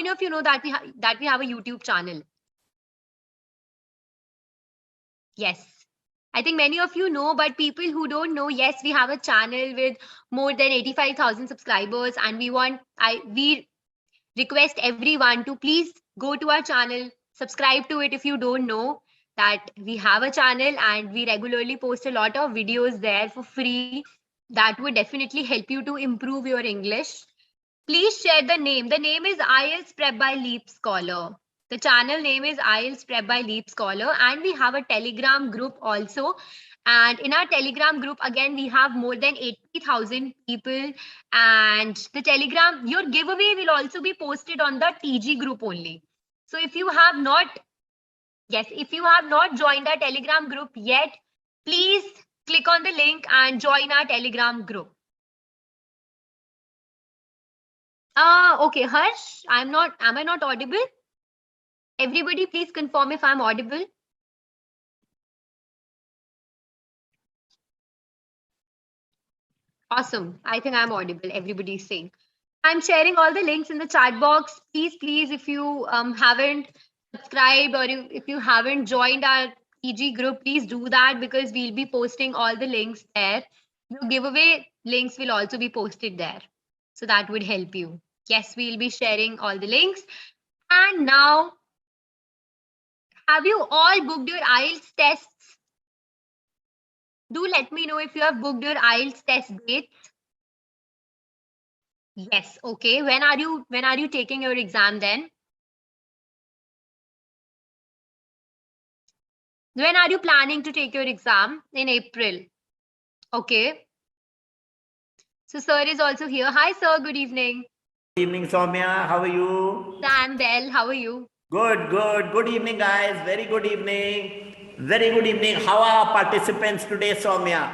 many of you know that we have a YouTube channel? Yes. I think many of you know, but people who don't know, yes, we have a channel with more than 85,000 subscribers, and we request everyone to please go to our channel, subscribe to it if you don't know that we have a channel, and we regularly post a lot of videos there for free that would definitely help you to improve your English. Please share the name. The name is IELTS Prep by Leap Scholar. The channel name is IELTS Prep by Leap Scholar, and we have a Telegram group also. And in our Telegram group, again, we have more than 80,000 people. And the Telegram, your giveaway will also be posted on the TG group only. So if you have not, yes, if you have not joined our Telegram group yet, please click on the link and join our Telegram group. Okay, Harsh, am I not audible? Everybody, please confirm if I'm audible. Awesome. I think I'm audible. Everybody's saying. I'm sharing all the links in the chat box. Please, if you haven't subscribed or if you haven't joined our EG group, please do that, because we'll be posting all the links there. Your giveaway links will also be posted there. So that would help you. Yes, we'll be sharing all the links. And now, have you all booked your IELTS tests? Do let me know if you have booked your IELTS test dates. Yes, okay. When are you taking your exam then? When are you planning to take your exam? In April. Okay. So sir is also here. Hi sir, good evening. Good evening, Soumya. How are you? I'm well. How are you? Good. Good evening, guys. Very good evening. Very good evening. How are our participants today, Soumya?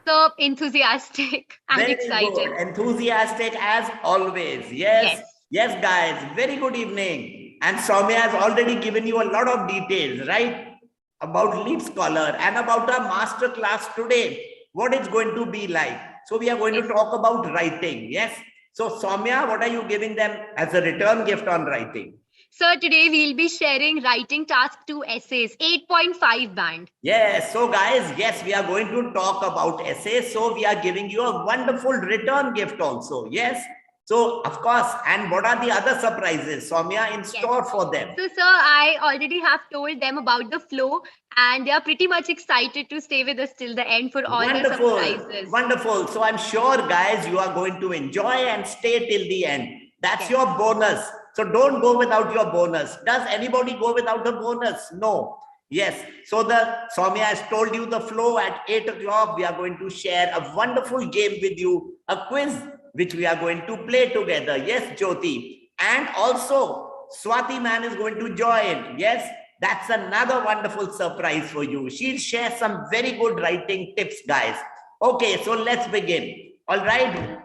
So enthusiastic and very excited. Good. Enthusiastic as always. Yes, guys. Very good evening. And Soumya has already given you a lot of details, right? About Leap Scholar and about our master class today. What it's going to be like. So we are going to talk about writing. Yes. So Soumya, what are you giving them as a return gift on writing? So today we'll be sharing writing task 2 essays, 8.5 band. Yes. So guys, yes, we are going to talk about essays. So we are giving you a wonderful return gift also. Yes. So of course, and what are the other surprises, Soumya, in store for them? So sir, I already have told them about the flow, and they are pretty much excited to stay with us till the end for all the surprises. Wonderful. So I'm sure, guys, you are going to enjoy and stay till the end. That's your bonus. So don't go without your bonus. Does anybody go without a bonus? No. Yes. So the Soumya has told you the flow. At 8 o'clock, we are going to share a wonderful game with you, a quiz, which we are going to play together. Yes, Jyoti. And also, Swati man is going to join. Yes. That's another wonderful surprise for you. She'll share some very good writing tips, guys. Okay, so let's begin. All right.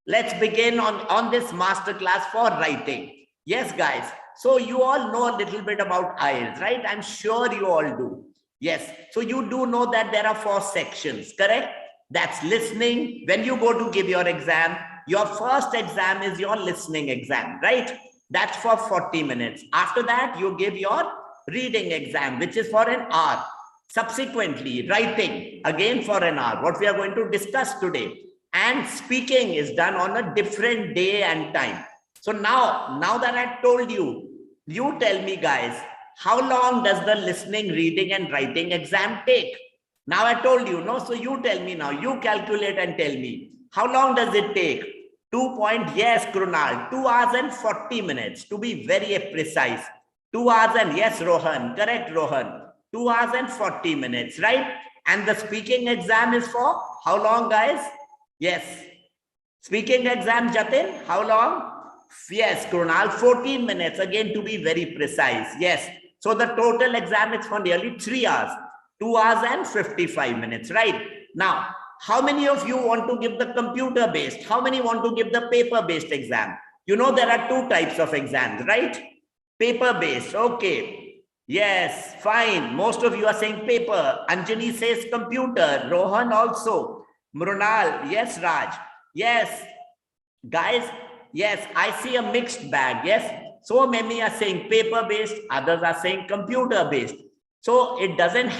Let's begin on this masterclass for writing. Yes, guys. So you all know a little bit about IELTS, right? I'm sure you all do. Yes. So you do know that there are 4 sections, correct? That's listening. When you go to give your exam, your first exam is your listening exam, right? That's for 40 minutes. After that, you give your reading exam, which is for an hour. Subsequently, writing again for an hour, what we are going to discuss today. And speaking is done on a different day and time. So now that I told you, you tell me, guys, how long does the listening, reading and writing exam take? Now I told you, no? So you tell me now, you calculate and tell me, how long does it take? 2 yes, Krunal, 2 hours and 40 minutes to be very precise. 2 hours and yes, Rohan, correct, Rohan. 2 hours and 40 minutes, right? And the speaking exam is for how long, guys? Yes. Speaking exam, Jatin, how long? Yes, Krunal, 14 minutes, again to be very precise. Yes. So the total exam is for nearly 3 hours, 2 hours and 55 minutes, right? Now, how many of you want to give the computer-based? How many want to give the paper-based exam? You know there are 2 types of exams, right? Paper-based, okay. Yes, fine. Most of you are saying paper. Anjani says computer. Rohan also. Mrunal, yes, Raj. Yes, guys, yes, I see a mixed bag. Yes, So many are saying paper-based, others are saying computer-based. So it doesn't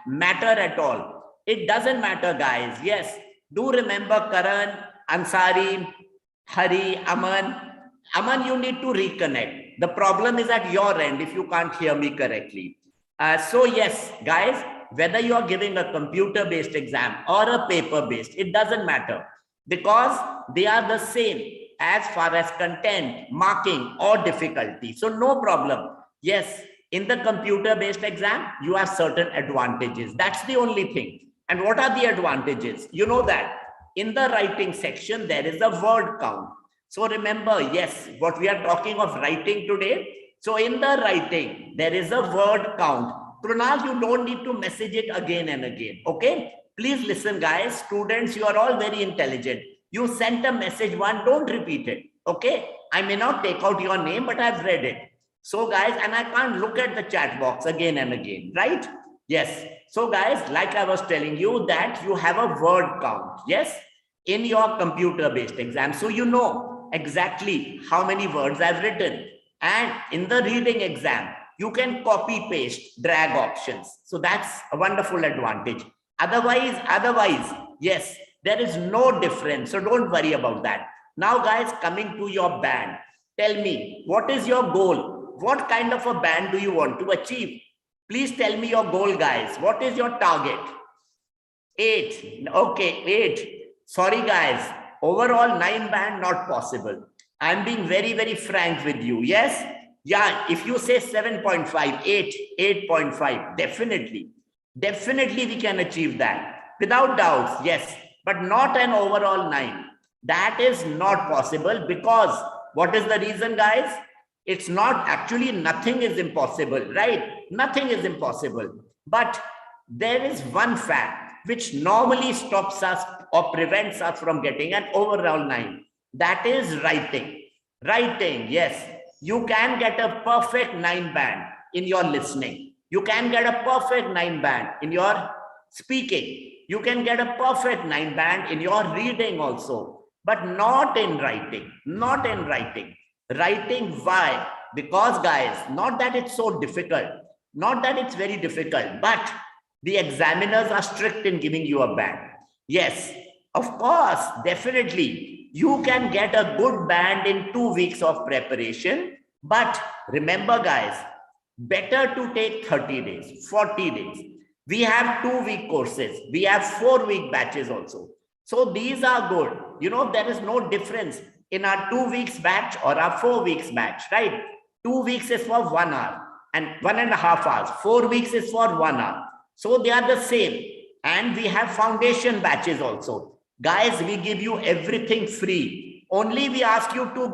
matter at all. It doesn't matter, guys. Yes, do remember Karan, Ansari, Hari, Aman. Aman, you need to reconnect. The problem is at your end if you can't hear me correctly. So yes, guys, whether you are giving a computer-based exam or a paper-based, it doesn't matter because they are the same as far as content, marking, or difficulty. So no problem. Yes, in the computer-based exam, you have certain advantages. That's the only thing. And what are the advantages? You know that in the writing section, there is a word count. So remember, yes, what we are talking of writing today. So in the writing, there is a word count. Krunal, you don't need to message it again and again. Okay? Please listen, guys. Students, you are all very intelligent. You sent a message one, don't repeat it. Okay? I may not take out your name, but I've read it. So guys, and I can't look at the chat box again and again, right? Yes. So guys, like I was telling you that you have a word count. Yes? In your computer-based exam. So you know exactly how many words I've written. And in the reading exam, you can copy paste, drag options. So that's a wonderful advantage. Otherwise, yes, there is no difference. So don't worry about that. Now, guys, coming to your band, tell me, what is your goal? What kind of a band do you want to achieve? Please tell me your goal, guys. What is your target? 8. Okay, 8. Sorry, guys. Overall, 9 band, not possible. I'm being very, very frank with you. Yes? Yeah, if you say 7.5, 8, 8.5, definitely we can achieve that. Without doubts, yes, but not an overall 9. That is not possible because what is the reason, guys? It's not actually, nothing is impossible, right? Nothing is impossible. But there is one fact which normally stops us or prevents us from getting an overall 9. That is writing. Writing, yes. You can get a perfect 9 band in your listening. You can get a perfect 9 band in your speaking. You can get a perfect 9 band in your reading also, but not in writing. Not in writing. Writing, why? Because, guys, not that it's so difficult, not that it's very difficult, but the examiners are strict in giving you a band. Yes, of course, definitely. You can get a good band in 2 weeks of preparation. But remember, guys, better to take 30 days, 40 days. We have 2-week courses. We have 4-week batches also. So these are good. You know, there is no difference in our 2 weeks batch or our 4 weeks batch, right? 2 weeks is for 1 hour and 1.5 hours. 4 weeks is for 1 hour. So they are the same. And we have foundation batches also. Guys, we give you everything free. Only we ask you to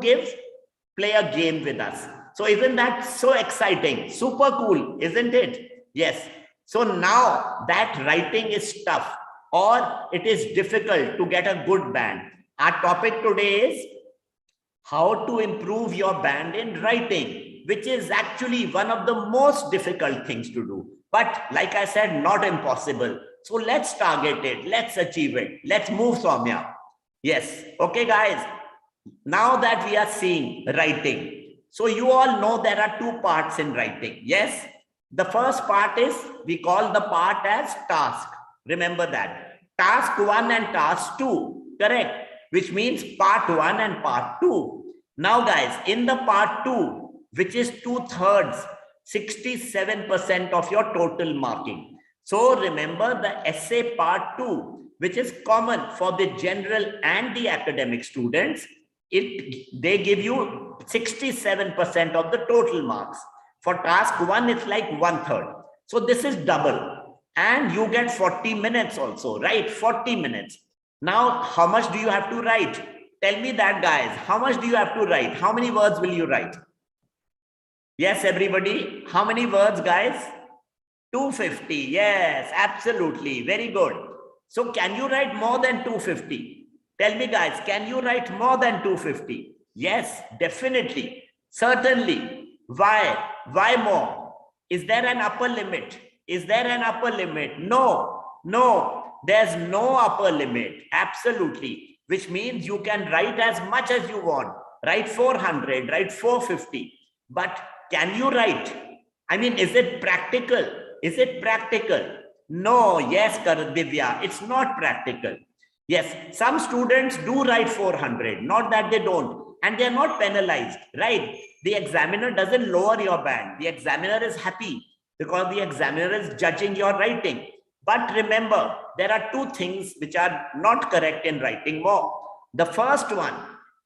play a game with us. So isn't that so exciting? Super cool, isn't it? Yes. So now that writing is tough or it is difficult to get a good band. Our topic today is how to improve your band in writing, which is actually one of the most difficult things to do. But like I said, not impossible. So let's target it. Let's achieve it. Let's move, Soumya. Yes. Okay, guys. Now that we are seeing writing, so you all know there are 2 parts in writing. Yes. The first part is, we call the part as task. Remember that. Task 1 and task 2. Correct. Which means part 1 and part 2. Now, guys, in the part 2, which is 2/3, 67% of your total marking. So remember the essay part 2, which is common for the general and the academic students. They give you 67% of the total marks. For task 1, it's like 1/3. So this is double. And you get 40 minutes also, right? 40 minutes. Now, how much do you have to write? Tell me that, guys. How much do you have to write? How many words will you write? Yes, everybody. How many words, guys? 250. Yes, absolutely. Very good. So can you write more than 250? Tell me, guys, can you write more than 250? Yes, definitely. Certainly. Why? Why more? Is there an upper limit? Is there an upper limit? No, no, there's no upper limit. Absolutely. Which means you can write as much as you want. Write 400, write 450. But can you write? I mean, is it practical? Is it practical? No, yes, Divya, it's not practical. Yes, some students do write 400, not that they don't, and they're not penalized, right? The examiner doesn't lower your band. The examiner is happy because the examiner is judging your writing. But remember, there are two things which are not correct in writing more. The first one,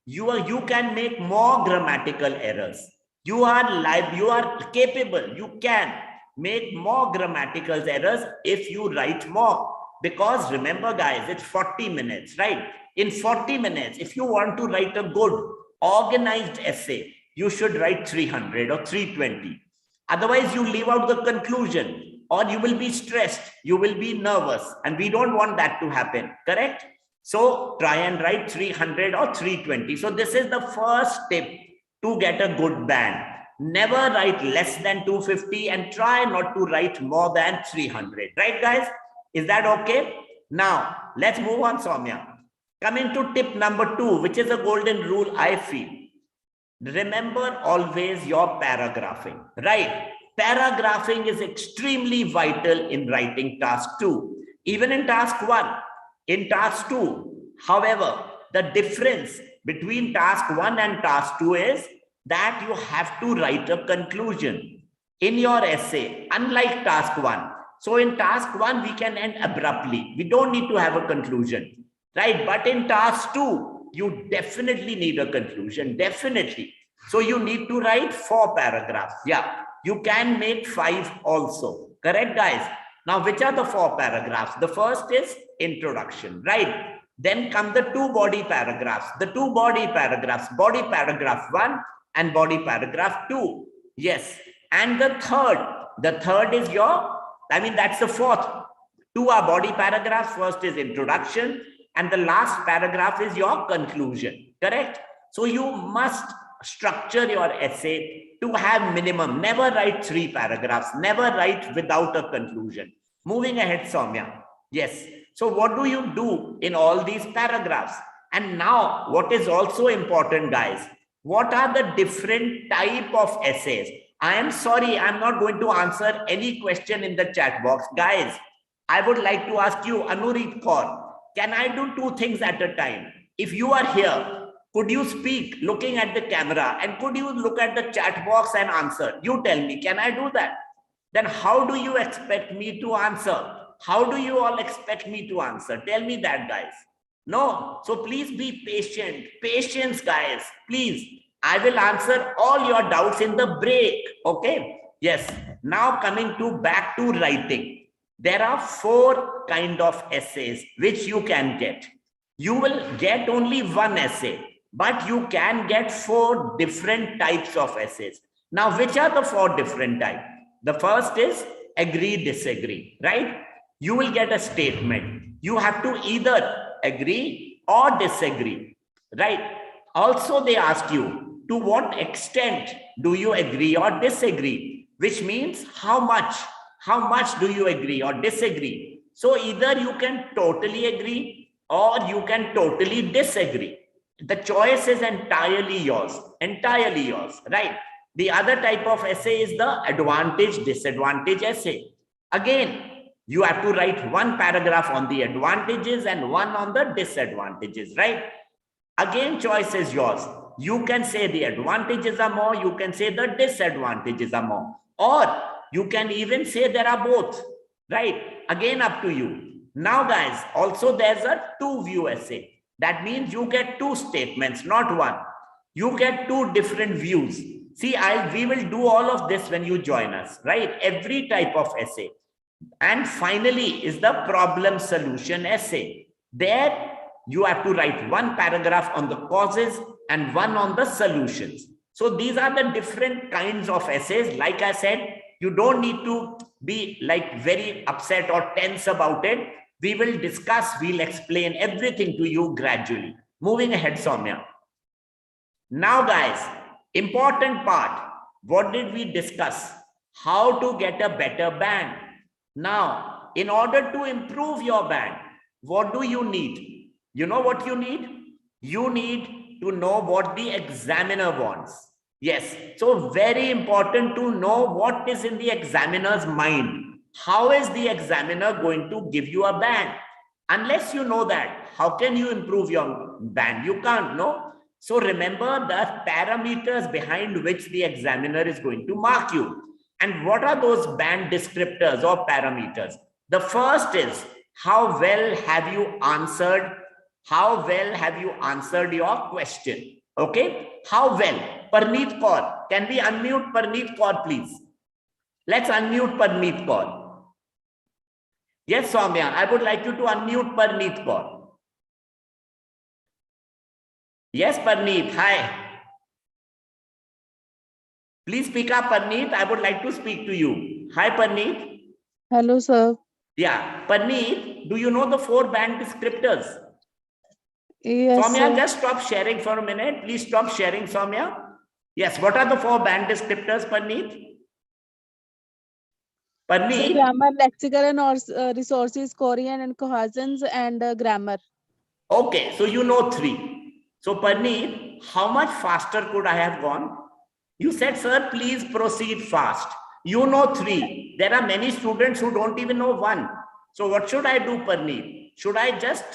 you can make more grammatical errors. You are capable, you can make more grammatical errors if you write more. Because remember, guys, it's 40 minutes, right? In 40 minutes, if you want to write a good, organized essay, you should write 300 or 320. Otherwise, you leave out the conclusion, or you will be stressed, you will be nervous, and we don't want that to happen, correct? So try and write 300 or 320. So this is the first tip to get a good band. Never write less than 250 and try not to write more than 300. Right, guys? Is that okay? Now, let's move on, Soumya. Coming to tip number 2, which is a golden rule, I feel. Remember always your paragraphing, right? Paragraphing is extremely vital in writing task 2. Even in task 1, in task 2, however, the difference between task 1 and task 2 is that you have to write a conclusion in your essay, unlike task 1. So in task 1, we can end abruptly. We don't need to have a conclusion, right? But in task 2, you definitely need a conclusion, definitely. So you need to write 4 paragraphs. Yeah, you can make 5 also. Correct, guys? Now, which are the 4 paragraphs? The first is introduction, right? Then come the 2 body paragraphs. The 2 body paragraphs, body paragraph 1 and body paragraph 2. Yes. And the third is that's the 4th. 2 are body paragraphs. First is introduction. And the last paragraph is your conclusion. Correct? So you must structure your essay to have minimum. Never write 3 paragraphs. Never write without a conclusion. Moving ahead, Soumya. Yes. So what do you do in all these paragraphs? And now, what is also important, guys? What are the different type of essays? I am sorry, I'm not going to answer any question in the chat box. Guys, I would like to ask you, Anurit Kaur, can I do 2 things at a time? If you are here, could you speak looking at the camera and could you look at the chat box and answer? You tell me, can I do that? Then how do you expect me to answer? How do you all expect me to answer? Tell me that, guys. No. So please be patient. Patience, guys. Please. I will answer all your doubts in the break. Okay. Yes. Now coming back to writing. There are 4 kind of essays which you can get. You will get only 1 essay, but you can get 4 different types of essays. Now, which are the 4 different types? The first is agree, disagree, right? You will get a statement. You have to either agree or disagree, right? Also, they ask you, to what extent do you agree or disagree? Which means how much do you agree or disagree? So either you can totally agree or you can totally disagree. The choice is entirely yours, right? The other type of essay is the advantage, disadvantage essay. Again, you have to write 1 paragraph on the advantages and 1 on the disadvantages, right? Again, choice is yours. You can say the advantages are more, you can say the disadvantages are more, or you can even say there are both, right? Again, up to you. Now, guys, also there's a 2-view essay. That means you get 2 statements, not 1. You get 2 different views. See, we will do all of this when you join us, right? Every type of essay. And finally is the problem solution essay. There you have to write 1 paragraph on the causes and 1 on the solutions. So these are the different kinds of essays. Like I said, you don't need to be like very upset or tense about it. We will discuss, we'll explain everything to you gradually. Moving ahead, Soumya. Now, guys, important part. What did we discuss? How to get a better band. Now, in order to improve your band, what do you need? You know what you need? You need to know what the examiner wants. Yes. So very important to know what is in the examiner's mind. How is the examiner going to give you a band? Unless you know that, how can you improve your band? You can't, no? So remember the parameters behind which the examiner is going to mark you. And what are those band descriptors or parameters? The first is how well have you answered? How well have you answered your question? Okay, how well? Parneet Kaur, can we unmute Parneet Kaur, please? Let's unmute Parneet Kaur. Yes, Soumya, I would like you to unmute Parneet Kaur. Yes, Parneet, hi. Please speak up, Parneet. I would like to speak to you. Hi, Parneet. Hello, sir. Yeah, Parneet, do you know the 4 band descriptors? Yes, Soumya, sir. just stop sharing for a minute. Please stop sharing, Soumya. Yes, what are the 4 band descriptors, Parneet? So Parneet? grammar, lexical and resources, Korean and cohesions, and grammar. Okay, so you know 3. So Parneet, how much faster could I have gone? You said, sir, please proceed fast. You know 3. There are many students who don't even know 1. So what should I do, Parneet? Should I just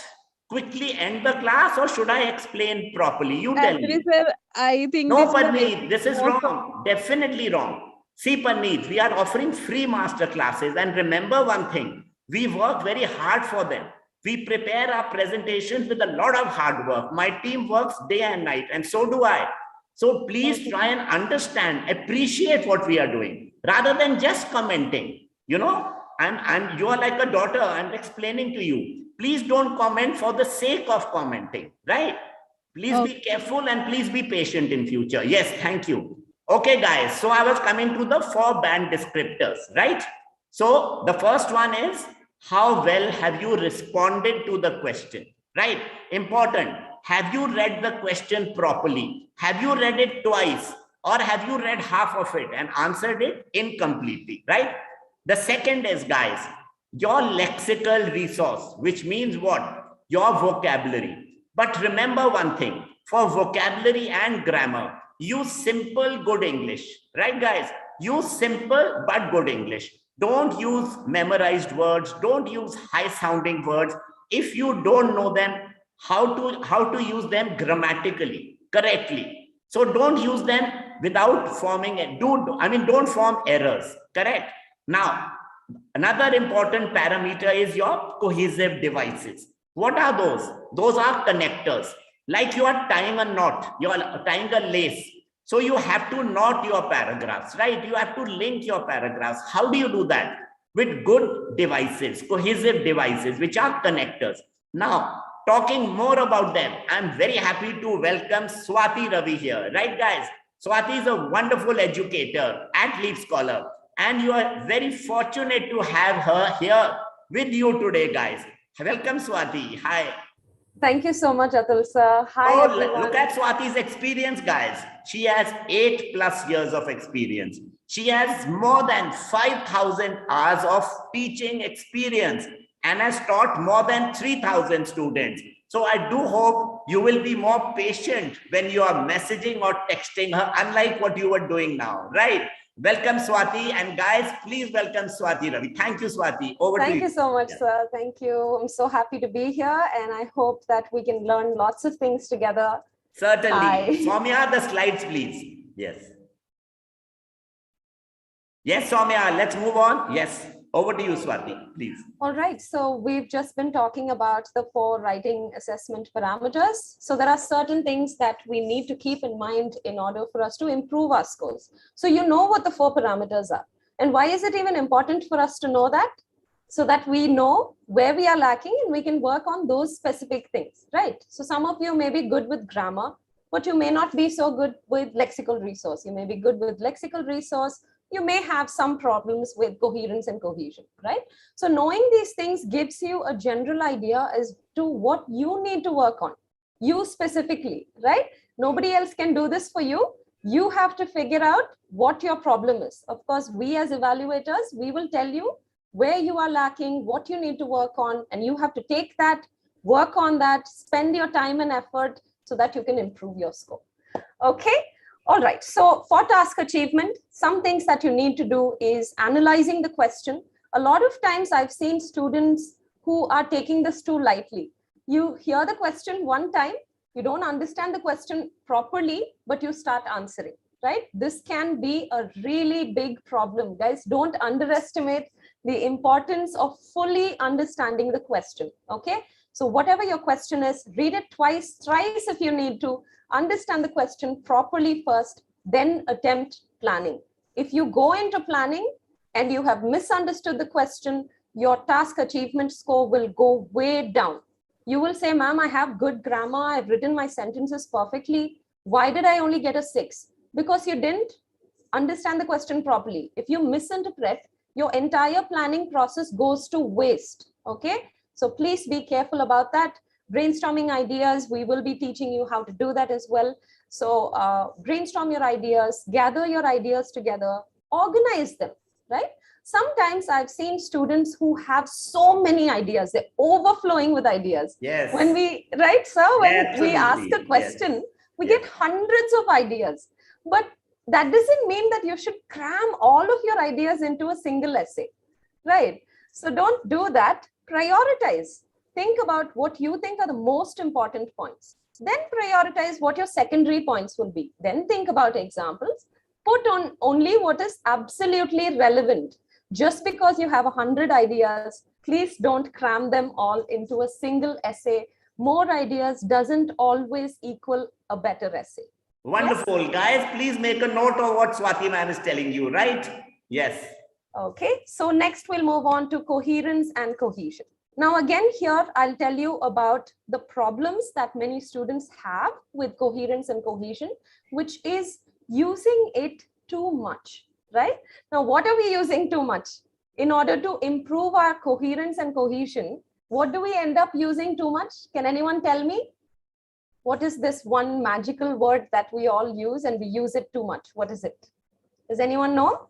quickly end the class or should I explain properly? You tell Actually, me. sir, I think No, this is a Parneet, this is most of wrong. Definitely wrong. See, Parneet, we are offering free master classes. And remember one thing, we work very hard for them. We prepare our presentations with a lot of hard work. My team works day and night, and so do I. So please try and understand, appreciate what we are doing rather than just commenting. You know, and you are like a daughter. I'm explaining to you. Please don't comment for the sake of commenting, right? Please be careful and please be patient in future. Yes, thank you. Okay, guys. So I was coming to the 4 band descriptors, right? So the first one is how well have you responded to the question, right? Important. Have you read the question properly? Have you read it twice? Or have you read half of it and answered it incompletely, right? The second is, guys, your lexical resource, which means what? Your vocabulary. But remember one thing, for vocabulary and grammar, use simple, good English, right, guys? Use simple but good English. Don't use memorized words. Don't use high sounding words. If you don't know them, how to use them grammatically, correctly. So don't use them without forming it. Don't form errors, correct? Now, another important parameter is your cohesive devices. What are those? Those are connectors. Like you are tying a knot, you are tying a lace. So you have to knot your paragraphs, right? You have to link your paragraphs. How do you do that? With good devices, cohesive devices, which are connectors. Now, talking more about them, I'm very happy to welcome Swati Ravi here, right, guys? Swati is a wonderful educator at Leap Scholar, and you are very fortunate to have her here with you today, guys. Welcome, Swati. Hi. Thank you so much, Atul sir. Hi, Oh, everyone. look at Swati's experience, guys. She has 8+ years of experience. She has more than 5,000 hours of teaching experience and has taught more than 3,000 students. So I do hope you will be more patient when you are messaging or texting her, unlike what you were doing now, right? Welcome, Swati. And guys, please welcome Swati Ravi. Thank you, Swati. Over to you. Thank you so much, sir. Thank you. I'm so happy to be here, and I hope that we can learn lots of things together. Certainly. Hi. Soumya, the slides, please. Yes. Yes, Soumya, let's move on. Yes. Over to you, Swati, please. All right. So we've just been talking about the 4 writing assessment parameters. So there are certain things that we need to keep in mind in order for us to improve our scores. So you know what the 4 parameters are. And why is it even important for us to know that? So that we know where we are lacking and we can work on those specific things, right? So some of you may be good with grammar, but you may not be so good with lexical resource. You may be good with lexical resource. You may have some problems with coherence and cohesion, right? So knowing these things gives you a general idea as to what you need to work on, you specifically, right? Nobody else can do this for you. You have to figure out what your problem is. Of course, we as evaluators, we will tell you where you are lacking, what you need to work on, and you have to take that, work on that, spend your time and effort so that you can improve your score. Okay. All right. So for task achievement, some things that you need to do is analyzing the question. A lot of times I've seen students who are taking this too lightly. You hear the question one time, you don't understand the question properly, but you start answering, right? This can be a really big problem. Guys, don't underestimate the importance of fully understanding the question, okay? So whatever your question is, read it twice, thrice if you need to. Understand the question properly first, then attempt planning. If you go into planning and you have misunderstood the question, your task achievement score will go way down. You will say, ma'am, I have good grammar. I've written my sentences perfectly. Why did I only get a 6? Because you didn't understand the question properly. If you misinterpret, your entire planning process goes to waste, okay? So please be careful about that. Brainstorming ideas, we will be teaching you how to do that as well. So brainstorm your ideas, gather your ideas together, organize them, right? Sometimes I've seen students who have so many ideas, they're overflowing with ideas. Yes. When we, right, sir, when we ask a Absolutely. question, Yes. we Yes. get hundreds of ideas. But that doesn't mean that you should cram all of your ideas into a single essay, right? So don't do that. Prioritize. Think about what you think are the most important points. Then prioritize what your secondary points will be. Then think about examples. Put on only what is absolutely relevant. Just because you have 100 ideas, please don't cram them all into a single essay. More ideas doesn't always equal a better essay. Wonderful. Yes? Guys, please make a note of what Swati ma'am is telling you, right? Yes. Okay, so next we'll move on to coherence and cohesion. Now again here, I'll tell you about the problems that many students have with coherence and cohesion, which is using it too much, right? Now, what are we using too much? In order to improve our coherence and cohesion, what do we end up using too much? Can anyone tell me? What is this one magical word that we all use and we use it too much? What is it? Does anyone know?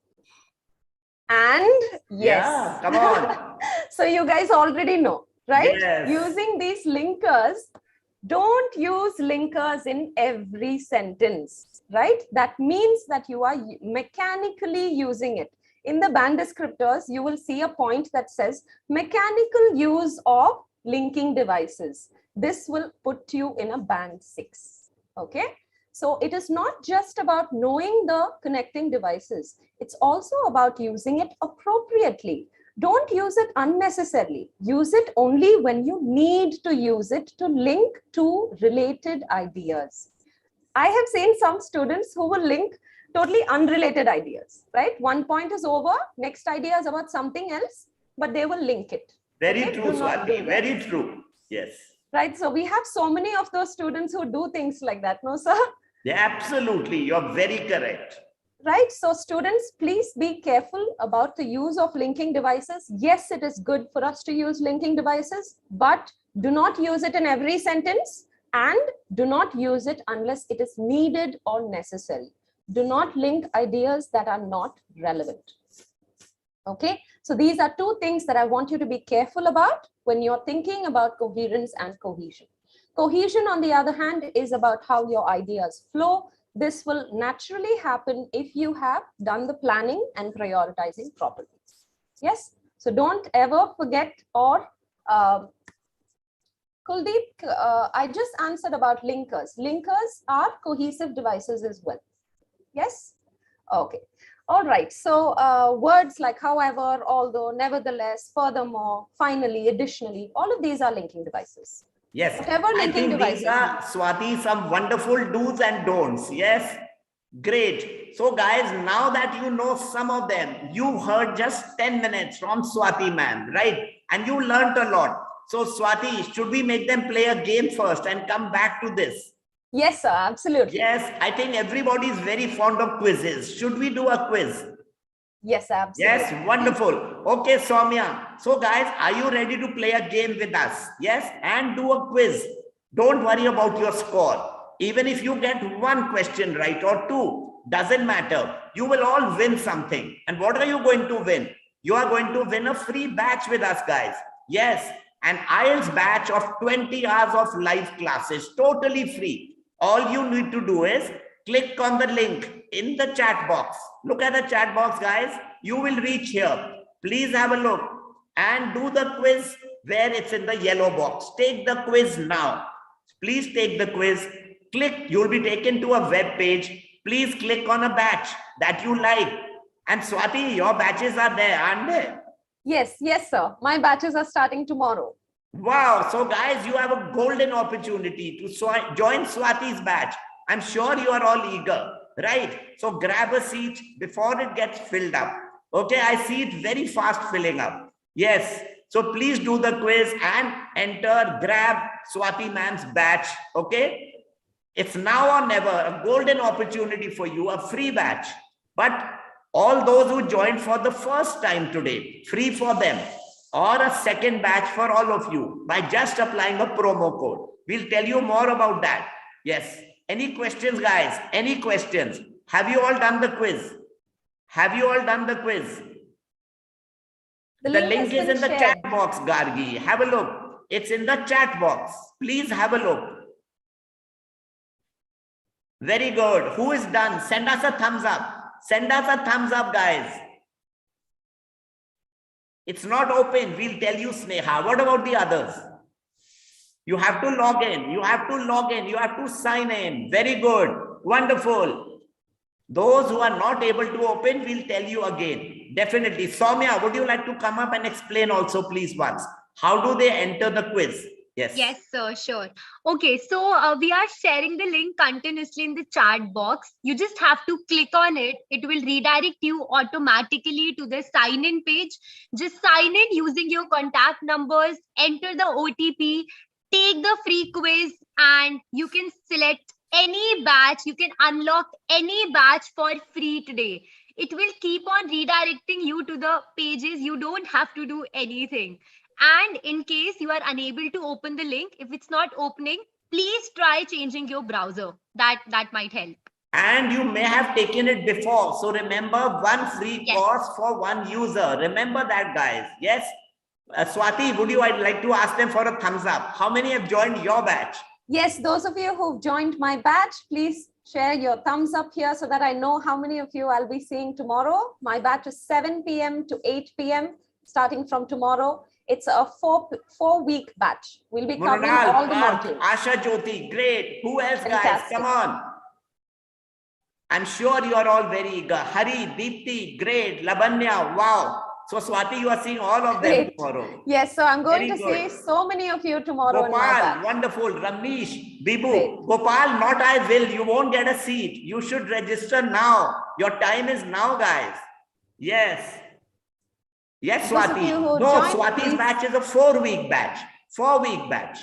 And yes. Yeah, come on. So you guys already know, right? Yes. Using these linkers, don't use linkers in every sentence, right? That means that you are mechanically using it. In the band descriptors, you will see a point that says mechanical use of linking devices. This will put you in a band 6, okay? So it is not just about knowing the connecting devices. It's also about using it appropriately. Don't use it unnecessarily. Use it only when you need to use it to link to related ideas. I have seen some students who will link totally unrelated ideas, right? One point is over, next idea is about something else, but they will link it. Very true, Swati. Very true. Yes. Right. So we have so many of those students who do things like that, no, sir? Yeah, absolutely. You're very correct. Right. So students, please be careful about the use of linking devices. Yes, it is good for us to use linking devices, but do not use it in every sentence and do not use it unless it is needed or necessary. Do not link ideas that are not relevant. Okay. So these are two things that I want you to be careful about when you're thinking about coherence and cohesion. Cohesion, on the other hand, is about how your ideas flow. This will naturally happen if you have done the planning and prioritizing properly. Yes. So don't ever forget or Kuldeep, I just answered about linkers. Linkers are cohesive devices as well. Yes. Okay. All right. So words like however, although, nevertheless, furthermore, finally, additionally, all of these are linking devices. Yes. Whatever linking devices. These are, Swati, some wonderful do's and don'ts. Yes. Great. So guys, now that you know some of them, you heard just 10 minutes from Swati ma'am, right? And you learned a lot. So Swati, should we make them play a game first and come back to this? Yes, sir. Absolutely. Yes. I think everybody is very fond of quizzes. Should we do a quiz? Yes, absolutely. Yes, wonderful. Okay, Soumya. So guys, are you ready to play a game with us? Yes, and do a quiz. Don't worry about your score. Even if you get one question right or two, doesn't matter. You will all win something. And what are you going to win? You are going to win a free batch with us, guys. Yes, an IELTS batch of 20 hours of live classes, totally free. All you need to do is click on the link in the chat box. Look at the chat box, guys. You will reach here. Please have a look and do the quiz where it's in the yellow box. Take the quiz now. Please take the quiz. Click, you'll be taken to a web page. Please click on a batch that you like. And Swati, your batches are there, aren't they? Yes, yes, sir. My batches are starting tomorrow. Wow. So guys, you have a golden opportunity to join Swati's batch. I'm sure you are all eager, right? So grab a seat before it gets filled up. Okay, I see it very fast filling up. Yes. So please do the quiz and enter, grab Swati ma'am's batch. Okay. It's now or never, a golden opportunity for you, a free batch. But all those who joined for the first time today, free for them, or a second batch for all of you by just applying a promo code. We'll tell you more about that. Yes. Any questions, guys? Any questions? Have you all done the quiz? Have you all done the quiz? The link is in the chat box, Gargi. Have a look. It's in the chat box. Please have a look. Very good. Who is done? Send us a thumbs up. Send us a thumbs up, guys. It's not open. We'll tell you, Sneha. What about the others? You have to log in. You have to log in. You have to sign in. Very good. Wonderful. Those who are not able to open, we'll tell you again. Definitely. Soumya, would you like to come up and explain also, please, once? How do they enter the quiz? Yes. Yes, sir, sure. Okay, so we are sharing the link continuously in the chat box. You just have to click on it. It will redirect you automatically to the sign-in page. Just sign in using your contact numbers, enter the OTP, take the free quiz, and you can select any batch. You can unlock any batch for free today. It will keep on redirecting you to the pages. You don't have to do anything. And in case you are unable to open the link, if it's not opening, please try changing your browser. That might help. And you may have taken it before. So remember, one free course for one user. Remember that, guys. Yes. Swati, would you like to ask them for a thumbs up? How many have joined your batch? Yes, those of you who've joined my batch, please share your thumbs up here so that I know how many of you I'll be seeing tomorrow. My batch is 7 p.m. to 8 p.m. starting from tomorrow. It's a four-week batch. We'll be covering all the modules. Asha Jyoti, great. Who else, Fantastic. guys? Come on. I'm sure you are all very eager. Hari, Deepti, great. Labanya, wow. So Swati, you are seeing all of them tomorrow. Yes, so I'm going to see so many of you tomorrow. Gopal, wonderful. Ramesh, Bibu. Great. Gopal, not I will. You won't get a seat. You should register now. Your time is now, guys. Yes. Yes, Swati. No, Swati's batch is a 4-week batch. 4-week batch.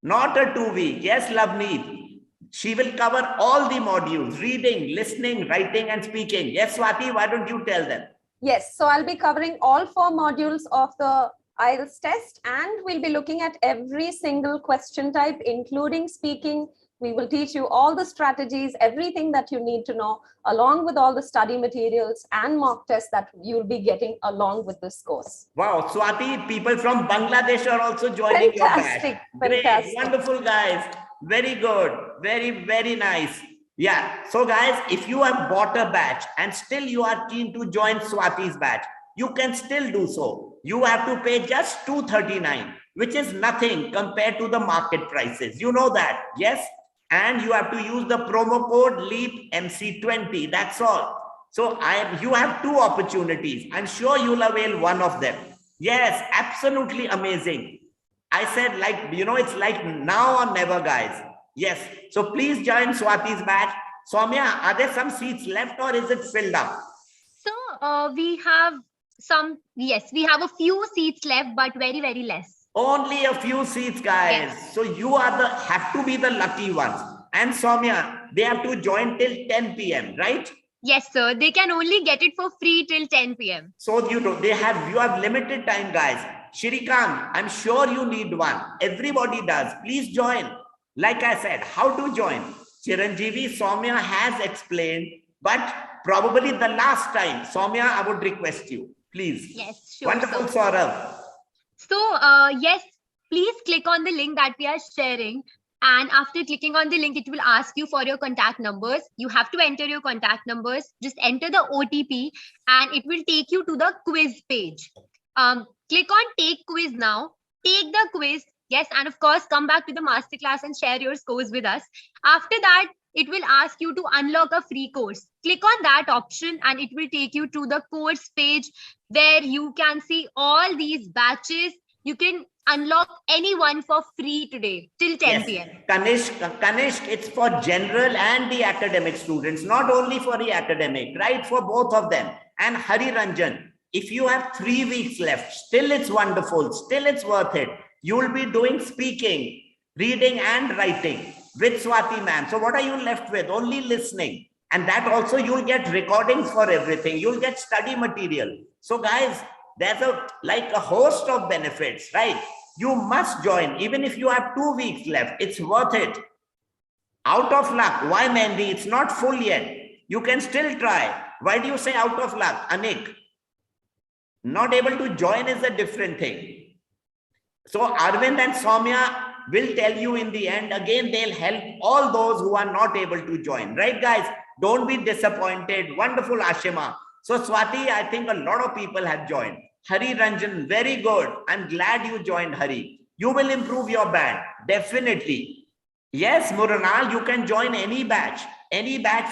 Not a 2-week. Yes, Lavneet. She will cover all the modules, reading, listening, writing, and speaking. Yes, Swati, why don't you tell them? Yes, so I'll be covering all 4 modules of the IELTS test, and we'll be looking at every single question type, including speaking. We will teach you all the strategies, everything that you need to know, along with all the study materials and mock tests that you'll be getting along with this course. Wow, Swati, people from Bangladesh are also joining your batch. Great, wonderful, guys. Very good. Very, very nice. Yeah. So, guys, if you have bought a batch and still you are keen to join Swati's batch, you can still do so. You have to pay just $239, which is nothing compared to the market prices. You know that, yes? And you have to use the promo code LEAPMC20. That's all. So you have 2 opportunities. I'm sure you'll avail one of them. Yes, absolutely amazing. I said, like, you know, it's like now or never, guys. Yes. So please join Swati's batch. Soumya, are there some seats left or is it filled up? So we have we have a few seats left, but very, very less. Only a few seats, guys. Yes. So you are have to be the lucky ones. And Soumya, they have to join till 10 p.m., right? Yes, sir. They can only get it for free till 10 p.m. So you have limited time, guys. Shirikam, I'm sure you need one. Everybody does. Please join. Like I said, how to join? Chiranjeevi, Soumya has explained, but probably the last time, Soumya, I would request you, please. Yes, sure. Wonderful, Saurav. So, yes, please click on the link that we are sharing And after clicking on the link, it will ask you for your contact numbers. You have to enter your contact numbers. Just enter the OTP and it will take you to the quiz page. Click on take quiz now. Take the quiz. Yes, and of course, come back to the masterclass and share your scores with us. After that, it will ask you to unlock a free course. Click on that option and it will take you to the course page where you can see all these batches. You can unlock any one for free today till 10 p.m. Kanishk, it's for general and the academic students, not only for the academic, right? For both of them. And Hari Ranjan, if you have 3 weeks left, still it's wonderful, still it's worth it. You will be doing speaking, reading and writing with Swati ma'am. So what are you left with? Only listening. And that also you'll get recordings for everything. You'll get study material. So guys, there's a host of benefits, right? You must join. Even if you have 2 weeks left, it's worth it. Out of luck. Why, Mandy? It's not full yet. You can still try. Why do you say out of luck, Anik? Not able to join is a different thing. So Arvind and Soumya will tell you in the end. Again, they'll help all those who are not able to join. Right, guys? Don't be disappointed. Wonderful, Ashima. So Swati, I think a lot of people have joined. Hari Ranjan, very good. I'm glad you joined, Hari. You will improve your band, definitely. Yes, Murunal, you can join any batch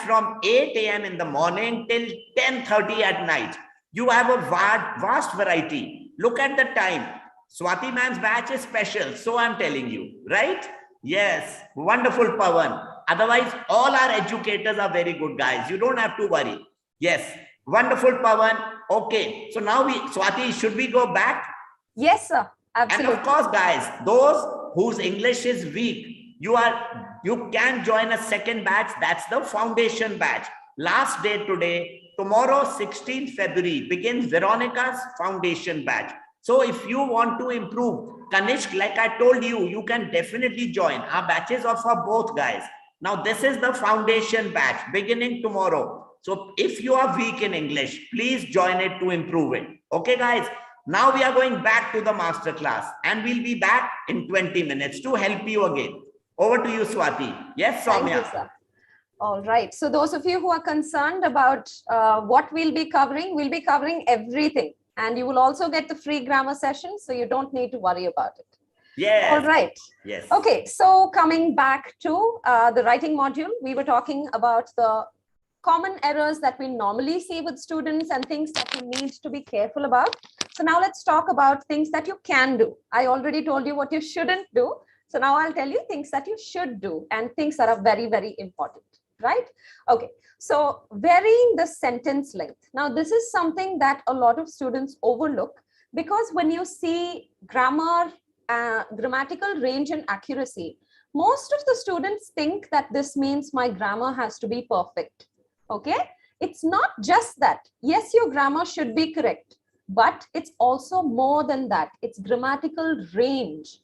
from 8 a.m. in the morning till 10:30 at night. You have a vast variety. Look at the time. Swati ma'am's batch is special, so I'm telling you, right? Yes, wonderful, Pawan. Otherwise, all our educators are very good, guys. You don't have to worry. Yes, wonderful, Pawan. Okay, so now Swati, should we go back? Yes, sir. Absolutely. And of course, guys, those whose English is weak, you can join a second batch. That's the foundation batch. Last day today, tomorrow, 16th February, begins Veronica's foundation batch. So if you want to improve, Kanishk, like I told you, you can definitely join. Our batches are for both, guys. Now, this is the foundation batch beginning tomorrow. So if you are weak in English, please join it to improve it. Okay, guys. Now we are going back to the masterclass and we'll be back in 20 minutes to help you again. Over to you, Swati. Yes, Soumya. Thank you, sir. All right. So those of you who are concerned about what we'll be covering everything. And you will also get the free grammar session, so you don't need to worry about it. Yes. All right. Yes. Okay. So coming back to the writing module, we were talking about the common errors that we normally see with students and things that you need to be careful about. So now let's talk about things that you can do. I already told you what you shouldn't do. So now I'll tell you things that you should do and things that are very, very important, right? Okay. So varying the sentence length. Now, this is something that a lot of students overlook because when you see grammar, grammatical range and accuracy, most of the students think that this means my grammar has to be perfect. Okay, it's not just that. Yes, your grammar should be correct, but it's also more than that. It's grammatical range,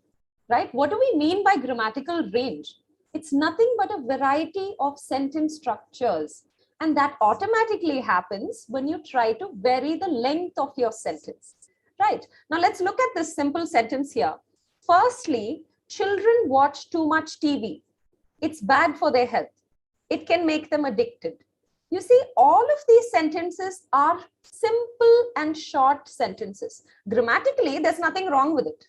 right? What do we mean by grammatical range? It's nothing but a variety of sentence structures. And that automatically happens when you try to vary the length of your sentence, right? Now let's look at this simple sentence here. Firstly, children watch too much TV. It's bad for their health. It can make them addicted. You see, all of these sentences are simple and short sentences. Grammatically, there's nothing wrong with it,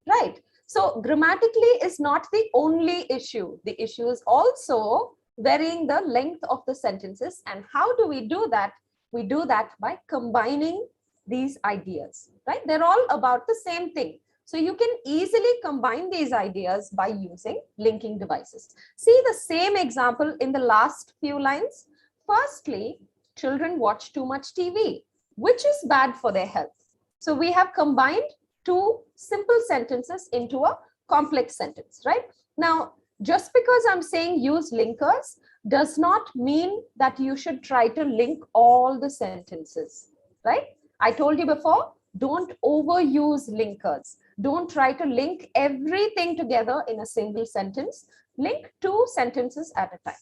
right? So grammatically is not the only issue. The issue is also varying the length of the sentences. And how do we do that? We do that by combining these ideas, right? They're all about the same thing. So you can easily combine these ideas by using linking devices. See the same example in the last few lines. Firstly, children watch too much TV, which is bad for their health. So we have combined two simple sentences into a complex sentence, right? Now, just because I'm saying use linkers does not mean that you should try to link all the sentences, right? I told you before, don't overuse linkers. Don't try to link everything together in a single sentence. Link two sentences at a time.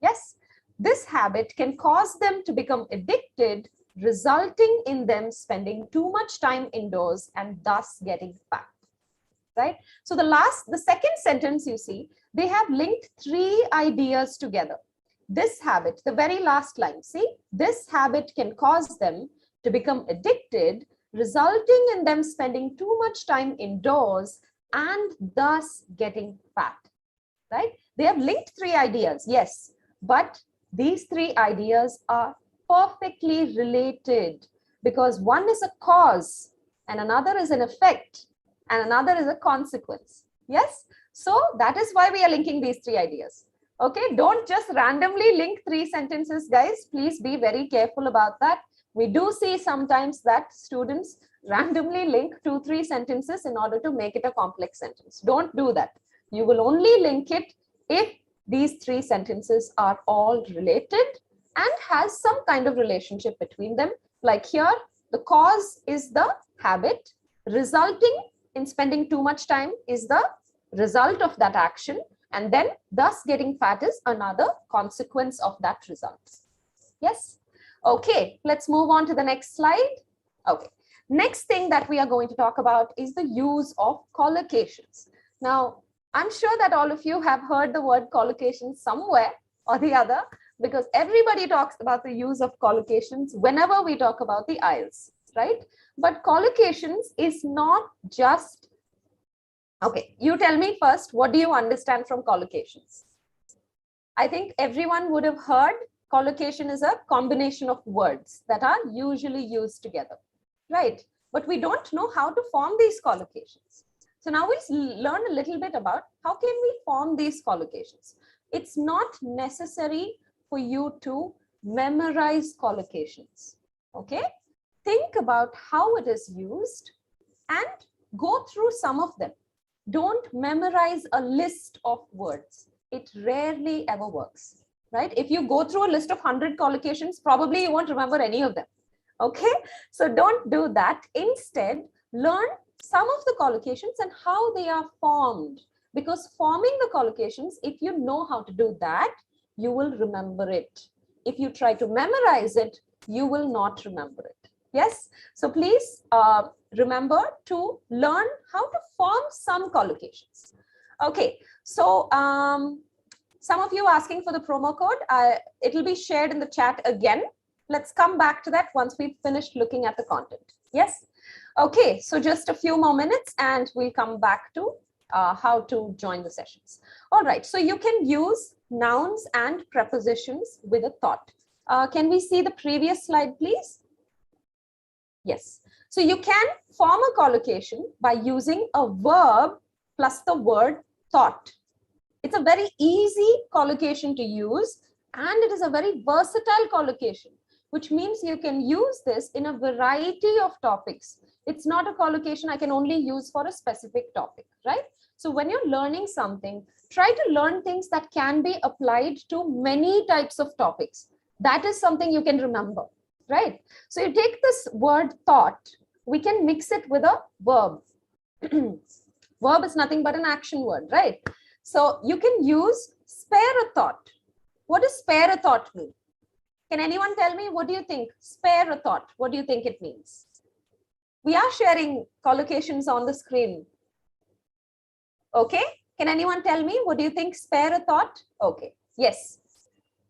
Yes, this habit can cause them to become addicted, resulting in them spending too much time indoors and thus getting fat. Right? So the second sentence you see, they have linked 3 ideas together. This habit, the very last line, see, this habit can cause them to become addicted, resulting in them spending too much time indoors and thus getting fat, right? They have linked 3 ideas, yes, but these 3 ideas are perfectly related because one is a cause and another is an effect and another is a consequence. Yes, so that is why we are linking these 3 ideas. Okay, don't just randomly link 3 sentences, guys. Please be very careful about that. We do see sometimes that students randomly link 2-3 sentences in order to make it a complex sentence. Don't do that. You will only link it if these 3 sentences are all related and has some kind of relationship between them. Like here, the cause is the habit, resulting in spending too much time is the result of that action, and then thus getting fat is another consequence of that result. Yes. Okay, let's move on to the next slide. Okay, next thing that we are going to talk about is the use of collocations. Now, I'm sure that all of you have heard the word collocations somewhere or the other, because everybody talks about the use of collocations whenever we talk about the IELTS, right? But collocations is not just, okay, you tell me first, what do you understand from collocations? I think everyone would have heard collocation is a combination of words that are usually used together, right? But we don't know how to form these collocations. So now we'll learn a little bit about how can we form these collocations. It's not necessary for you to memorize collocations, okay? Think about how it is used and go through some of them. Don't memorize a list of words. It rarely ever works, right? If you go through a list of 100 collocations, probably you won't remember any of them, okay? So don't do that. Instead, learn some of the collocations and how they are formed, because forming the collocations, if you know how to do that, you will remember it. If you try to memorize it, you will not remember it. Yes, so please remember to learn how to form some collocations. Okay, so some of you asking for the promo code, it will be shared in the chat again. Let's come back to that once we've finished looking at the content. Yes. Okay, so just a few more minutes and we'll come back to how to join the sessions. All right, so you can use nouns and prepositions with a thought. Can we see the previous slide, please? Yes. So you can form a collocation by using a verb plus the word thought. It's a very easy collocation to use and it is a very versatile collocation, which means you can use this in a variety of topics. It's not a collocation I can only use for a specific topic, right? So when you're learning something, try to learn things that can be applied to many types of topics. That is something you can remember, right? So you take this word thought, we can mix it with a verb. Verb is nothing but an action word, right? So you can use spare a thought. What does spare a thought mean? Can anyone tell me, what do you think? Spare a thought. What do you think it means? We are sharing collocations on the screen. Okay. Can anyone tell me, what do you think? Spare a thought? Okay. Yes.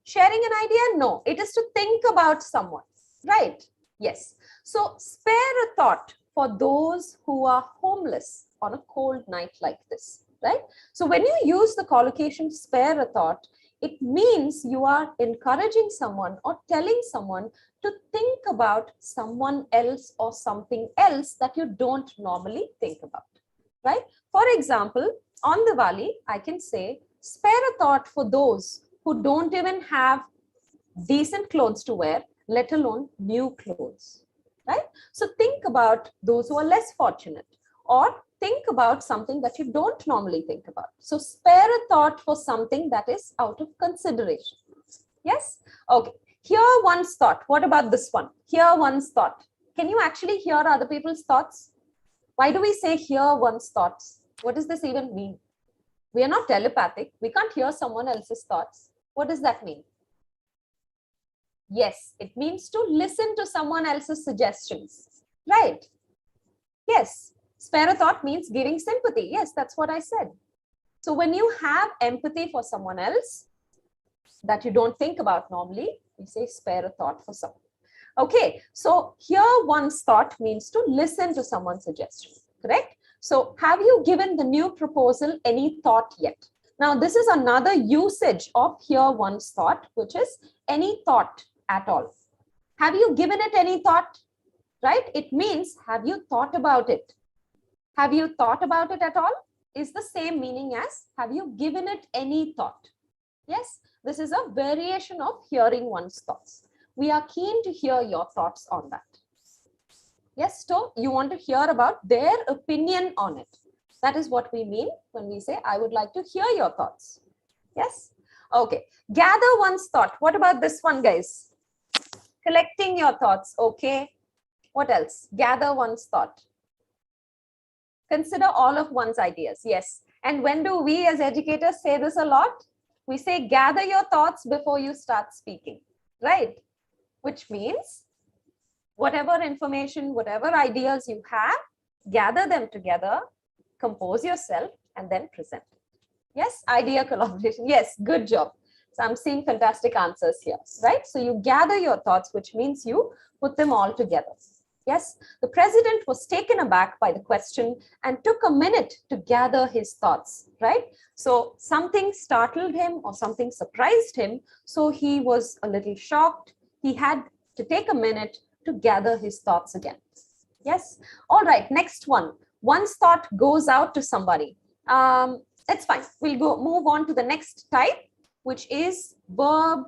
Sharing an idea? No. It is to think about someone, right? Yes. So spare a thought for those who are homeless on a cold night like this, right? So when you use the collocation spare a thought, it means you are encouraging someone or telling someone to think about someone else or something else that you don't normally think about, right? For example, on Diwali, I can say, spare a thought for those who don't even have decent clothes to wear, let alone new clothes, right? So think about those who are less fortunate, or think about something that you don't normally think about. So spare a thought for something that is out of consideration. Yes? Okay. Hear one's thought. What about this one? Hear one's thought. Can you actually hear other people's thoughts? Why do we say hear one's thoughts? What does this even mean? We are not telepathic. We can't hear someone else's thoughts. What does that mean? Yes, it means to listen to someone else's suggestions, right? Yes. Spare a thought means giving sympathy. Yes, that's what I said. So when you have empathy for someone else that you don't think about normally, we say spare a thought for someone. Okay, so here one's thought means to listen to someone's suggestion, correct? So have you given the new proposal any thought yet? Now, this is another usage of here one's thought, which is any thought at all. Have you given it any thought? Right? It means, have you thought about it? Have you thought about it at all? Is the same meaning as, have you given it any thought? Yes, this is a variation of hearing one's thoughts. We are keen to hear your thoughts on that. Yes, so you want to hear about their opinion on it. That is what we mean when we say, I would like to hear your thoughts. Yes, okay. Gather one's thought. What about this one, guys? Collecting your thoughts, okay. What else? Gather one's thought. Consider all of one's ideas, yes. And when do we as educators say this a lot? We say, gather your thoughts before you start speaking, right? Which means, whatever information, whatever ideas you have, gather them together, compose yourself, and then present. Yes, idea collaboration. Yes, good job. So I'm seeing fantastic answers here, right? So you gather your thoughts, which means you put them all together. Yes, the president was taken aback by the question and took a minute to gather his thoughts, right? So something startled him or something surprised him. So he was a little shocked. He had to take a minute to gather his thoughts again. Yes. All right. Next one. One's thought goes out to somebody. It's fine. We'll move on to the next type, which is verb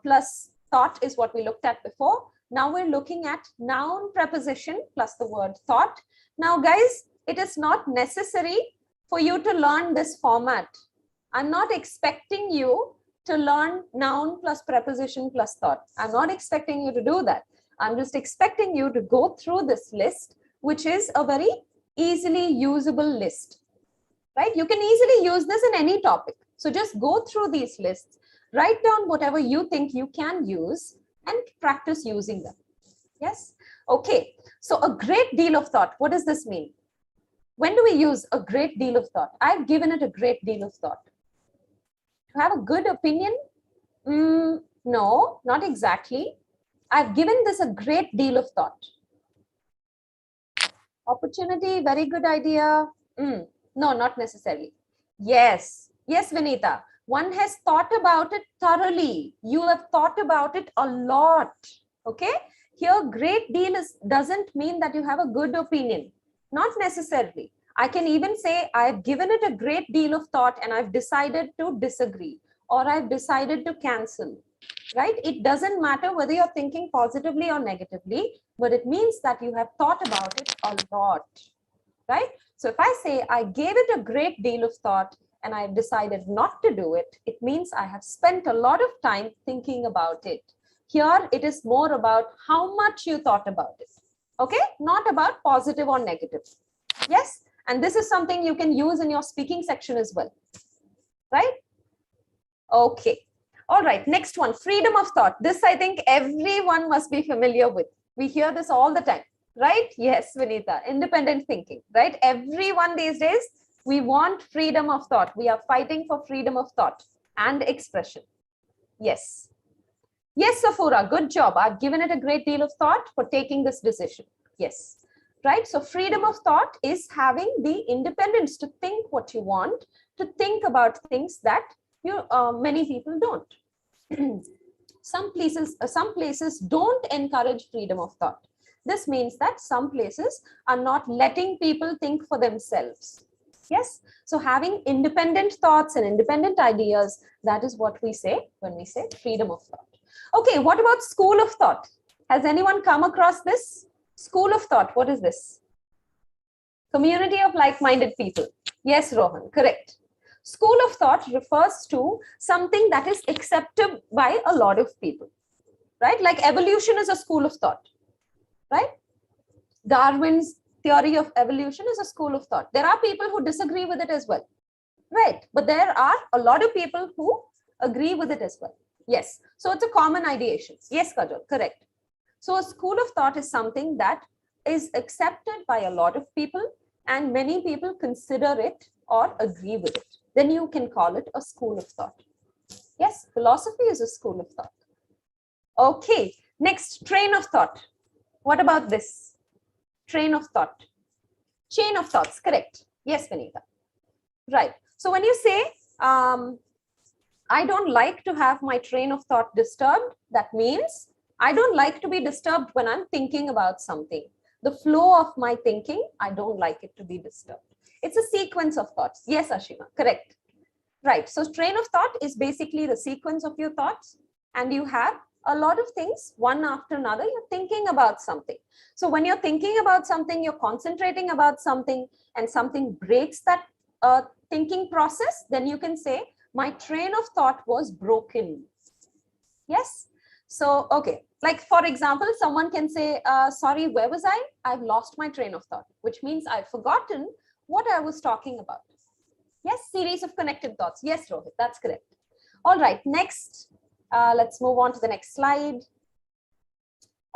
plus thought is what we looked at before. Now we're looking at noun preposition plus the word thought. Now, guys, it is not necessary for you to learn this format. I'm not expecting you to learn noun plus preposition plus thought. I'm not expecting you to do that. I'm just expecting you to go through this list, which is a very easily usable list, right? You can easily use this in any topic. So just go through these lists, write down whatever you think you can use and practice using them. Yes. Okay. So a great deal of thought. What does this mean? When do we use a great deal of thought? I've given it a great deal of thought. To have a good opinion? No, not exactly. I've given this a great deal of thought. Opportunity, very good idea. No, not necessarily. Yes. Yes, Vinita. One has thought about it thoroughly. You have thought about it a lot. Okay. Here, great deal doesn't mean that you have a good opinion. Not necessarily. I can even say I've given it a great deal of thought and I've decided to disagree or I've decided to cancel. Right? It doesn't matter whether you're thinking positively or negatively, but it means that you have thought about it a lot. Right? So if I say I gave it a great deal of thought and I've decided not to do it, it means I have spent a lot of time thinking about it. Here, it is more about how much you thought about it. Okay? Not about positive or negative. Yes? And this is something you can use in your speaking section as well. Right? Okay. All right. Next one, freedom of thought. This, I think everyone must be familiar with. We hear this all the time. Right? Yes, Vinita. Independent thinking. Right? Everyone these days, we want freedom of thought. We are fighting for freedom of thought and expression. Yes. Yes, Safura, good job. I've given it a great deal of thought for taking this decision. Yes. Right? So freedom of thought is having the independence to think what you want, to think about things that many people don't. Some places don't encourage freedom of thought. This means that some places are not letting people think for themselves. Yes. So having independent thoughts and independent ideas, that is what we say when we say freedom of thought. Okay, what about school of thought? Has anyone come across this? School of thought, what is this? Community of like-minded people. Yes, Rohan, correct. School of thought refers to something that is accepted by a lot of people, right? Like evolution is a school of thought, right? Darwin's theory of evolution is a school of thought. There are people who disagree with it as well, right? But there are a lot of people who agree with it as well. Yes. So it's a common ideation. Yes, Kajal, correct. So a school of thought is something that is accepted by a lot of people and many people consider it or agree with it, then you can call it a school of thought. Yes, philosophy is a school of thought. Okay, next, train of thought. What about this? Train of thought. Chain of thoughts, correct. Yes, Vinita. Right. So when you say, I don't like to have my train of thought disturbed, that means I don't like to be disturbed when I'm thinking about something. The flow of my thinking, I don't like it to be disturbed. It's a sequence of thoughts. Yes, Ashima, correct. Right. So train of thought is basically the sequence of your thoughts, and you have a lot of things one after another. You're thinking about something. So when you're thinking about something, you're concentrating about something, and something breaks that thinking process, then you can say, my train of thought was broken. Yes. So, okay. Like, for example, someone can say, sorry, where was I? I've lost my train of thought, which means I've forgotten what I was talking about. Yes, series of connected thoughts. Yes, Rohit, that's correct. All right, next, let's move on to the next slide.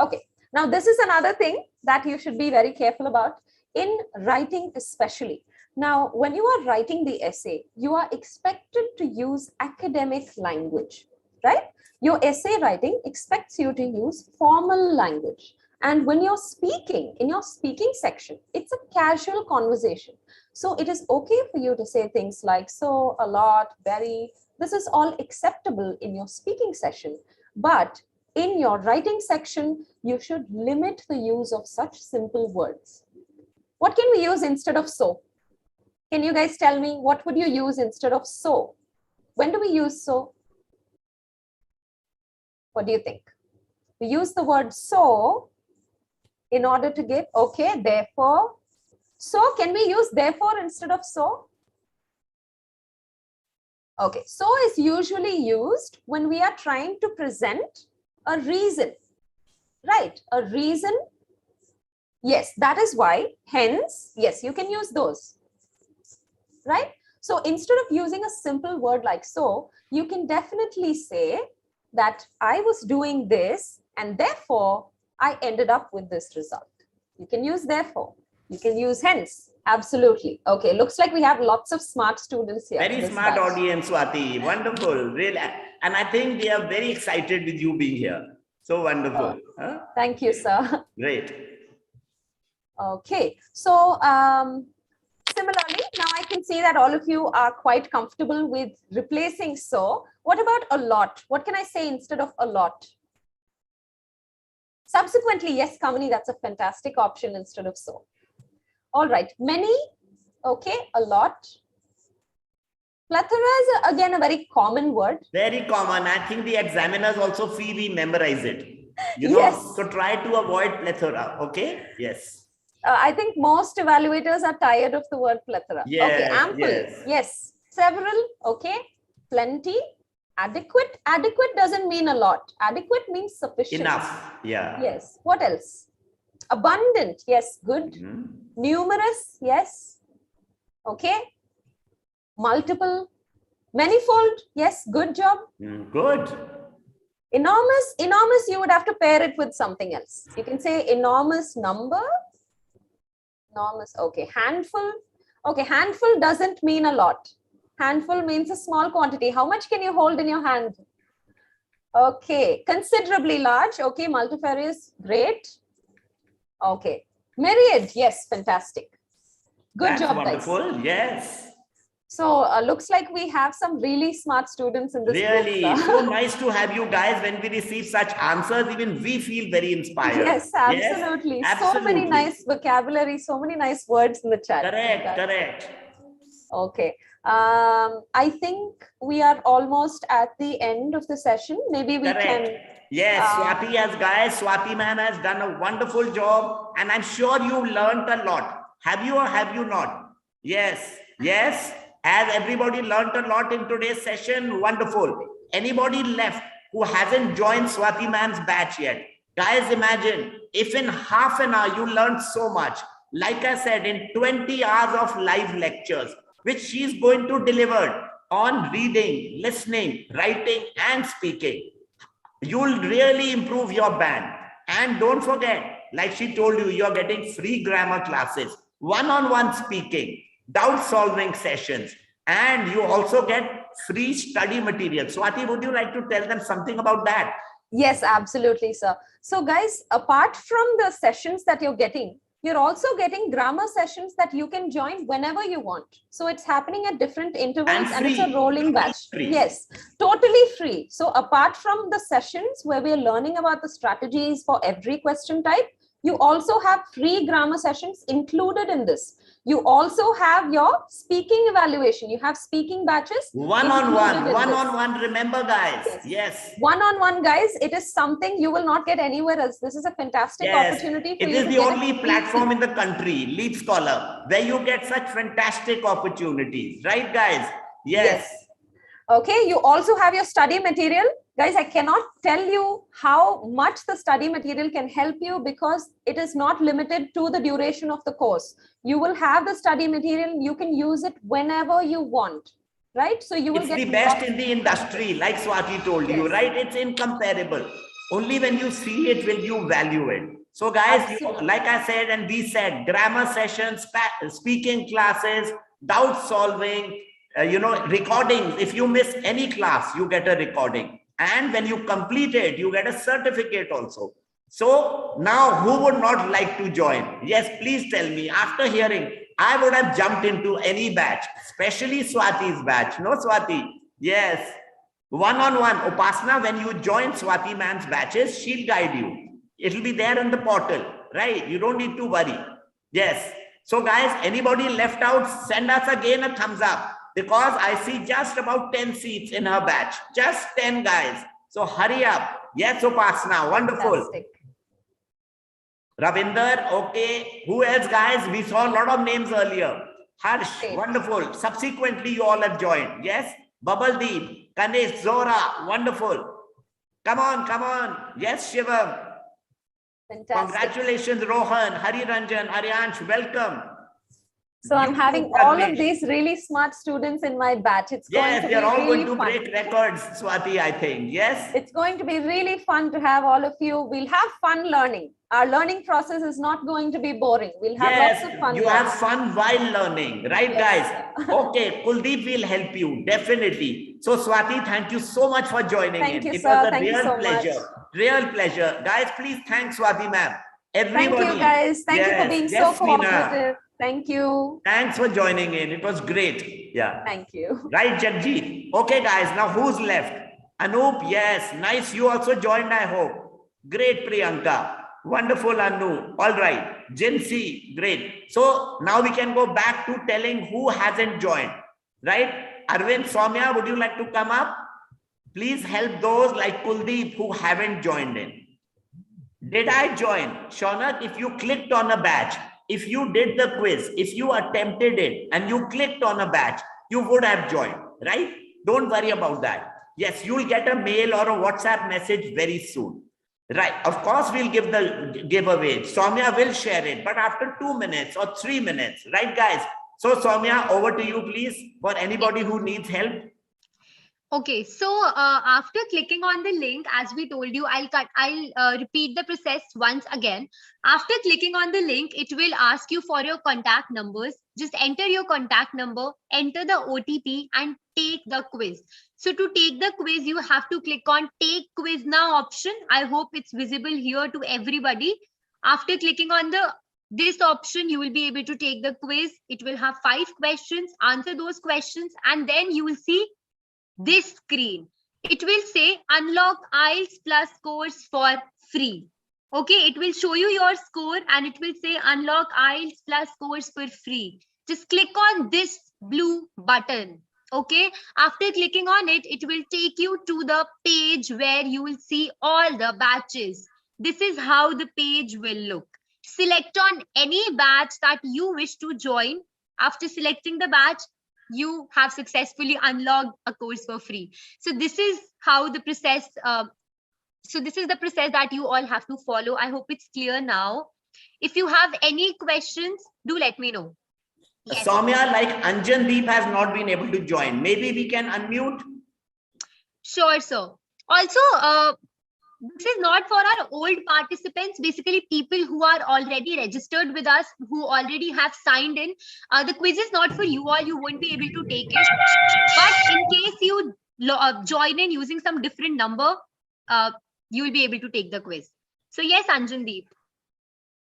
Okay, now this is another thing that you should be very careful about in writing especially. Now, when you are writing the essay, you are expected to use academic language, right? Your essay writing expects you to use formal language. And when you're speaking, in your speaking section, it's a casual conversation. So it is okay for you to say things like so, a lot, very. This is all acceptable in your speaking session. But in your writing section, you should limit the use of such simple words. What can we use instead of so? Can you guys tell me what would you use instead of so? When do we use so? What do you think? We use the word so in order to give, okay, therefore. So can we use therefore instead of so? Okay, so is usually used when we are trying to present a reason, right? A reason. Yes, that is why, hence, yes, you can use those, right? So instead of using a simple word like so, you can definitely say that I was doing this and therefore I ended up with this result. You can use therefore. You can use hence. Absolutely. Okay, looks like we have lots of smart students here. Very smart audience, Swati. Wonderful. Really. And I think they are very excited with you being here. So wonderful. Huh? Thank you, sir. Great. Okay. So similarly, now I can see that all of you are quite comfortable with replacing so. What about a lot? What can I say instead of a lot? Subsequently, yes, Kamini, that's a fantastic option instead of so. All right, many, okay, a lot. Plethora is again a very common word. Very common. I think the examiners also feel we memorize it. You know, yes. So try to avoid plethora, okay? Yes. I think most evaluators are tired of the word plethora. Yes, okay, ample, yes. Several, okay, plenty. Adequate. Adequate doesn't mean a lot. Adequate means sufficient. Enough. Yeah. Yes. What else? Abundant. Yes. Good. Mm-hmm. Numerous. Yes. Okay. Multiple. Manifold. Yes. Good job. Good. Enormous. Enormous. You would have to pair it with something else. You can say enormous number. Enormous. Okay. Handful. Okay. Handful doesn't mean a lot. Handful means a small quantity. How much can you hold in your hand? Okay, considerably large. Okay, multifarious, great. Okay, myriad, yes, fantastic. Good That's job, wonderful. guys. Yes. So looks like we have some really smart students in this Really, group. so nice to have you guys. When we receive such answers, even we feel very inspired. Yes, absolutely. Yes, so many nice vocabulary, so many nice words in the chat. Correct, correct. Okay. I think we are almost at the end of the session. Maybe we can. Yes, Swati has guys, Swati ma'am has done a wonderful job, and I'm sure you learned a lot. Have you or have you not? Yes, yes. Has everybody learned a lot in today's session? Wonderful. Anybody left who hasn't joined Swati ma'am's batch yet? Guys, imagine if in half an hour you learned so much. Like I said, in 20 hours of live lectures, which she's going to deliver on reading, listening, writing, and speaking. You'll really improve your band. And don't forget, like she told you, you're getting free grammar classes. one-on-one speaking, doubt solving sessions, and you also get free study material. Swati, would you like to tell them something about that? Yes, absolutely, sir. So guys, apart from the sessions that you're getting, you're also getting grammar sessions that you can join whenever you want. So it's happening at different intervals and it's a rolling batch. Yes, totally free. So apart from the sessions where we're learning about the strategies for every question type, you also have free grammar sessions included in this. You also have your speaking evaluation. You have speaking batches. One-on-one, remember guys. Yes. One-on-one, guys. It is something you will not get anywhere else. This is a fantastic opportunity for you. It is the only platform in the country, Leap Scholar, where you get such fantastic opportunities. Right, guys? Yes. Okay, you also have your study material. Guys, I cannot tell you how much the study material can help you because it is not limited to the duration of the course. You will have the study material. You can use it whenever you want, right? So you will get the best in the industry, like Swati told you, right? It's incomparable. Only when you see it will you value it. So guys, like I said, and we said, grammar sessions, speaking classes, doubt solving, recordings. If you miss any class, you get a recording. And when you complete it, you get a certificate also. So now who would not like to join? Yes, please tell me. After hearing, I would have jumped into any batch, especially Swati's batch. No, Swati? Yes. One-on-one. Upasana, when you join Swati ma'am's batches, she'll guide you. It'll be there in the portal, right? You don't need to worry. Yes. So guys, anybody left out, send us again a thumbs up. Because I see just about 10 seats in her batch. Just 10 guys. So hurry up. Yes, Upasana. Wonderful. Fantastic. Ravinder, okay. Who else, guys? We saw a lot of names earlier. Harsh, wonderful. Subsequently, you all have joined. Yes? Babaldeep, Kanesh, Zora, wonderful. Come on, come on. Yes, Shivam. Fantastic. Congratulations, Rohan, Hari Ranjan, Aryansh, welcome. So I'm having all of these really smart students in my batch. It's going to be they're all really going to break records, Swati, I think. Yes. It's going to be really fun to have all of you. We'll have fun learning. Our learning process is not going to be boring. We'll have lots of fun. You have fun while learning, right, guys? Okay, Kuldeep will help you, definitely. So, Swati, thank you so much for joining in. It was a real pleasure. Real pleasure. Guys, please thank Swati, ma'am. Everybody. Thank you, guys. Thank you for being so cooperative. Thank you. Thanks for joining in. It was great. Yeah. Thank you. Right, Jagjeet. Okay, guys. Now who's left? Anoop. Yes. Nice. You also joined, I hope. Great, Priyanka. Wonderful, Anu. All right. Jinsi. Great. So now we can go back to telling who hasn't joined. Right? Arvind, Soumya, would you like to come up? Please help those like Kuldeep who haven't joined in. Did I join? Shaunak, if you clicked on a badge, if you did the quiz, if you attempted it and you clicked on a badge, you would have joined, right? Don't worry about that. Yes, you'll get a mail or a WhatsApp message very soon. Right. Of course, we'll give the giveaway. Soumya will share it, but after 2 minutes or 3 minutes, right, guys? So, Soumya, over to you, please, for anybody who needs help. Okay, so after clicking on the link, as we told you, I'll repeat the process once again. After clicking on the link, it will ask you for your contact numbers. Just enter your contact number, enter the OTP and take the quiz. So to take the quiz, you have to click on Take Quiz Now option. I hope it's visible here to everybody. After clicking on this option, you will be able to take the quiz. It will have 5 questions, answer those questions, and then you will see this screen. It will say unlock IELTS plus course for free. Okay, it will show you your score and it will say unlock IELTS plus course for free. Just click on this blue button. Okay, after clicking on it, it will take you to the page where you will see all the batches. This is how the page will look. Select on any batch that you wish to join. After selecting the batch, you have successfully unlocked a course for free. So this is how the process, this is the process that you all have to follow. I hope it's clear now. If you have any questions, do let me know. Yes. Soumya, like Anjandeep has not been able to join. Maybe we can unmute. Sure, sir. Also, this is not for our old participants, basically people who are already registered with us, who already have signed in. The quiz is not for you all, you won't be able to take it. But in case you join in using some different number, you will be able to take the quiz. So yes, Anjandeep.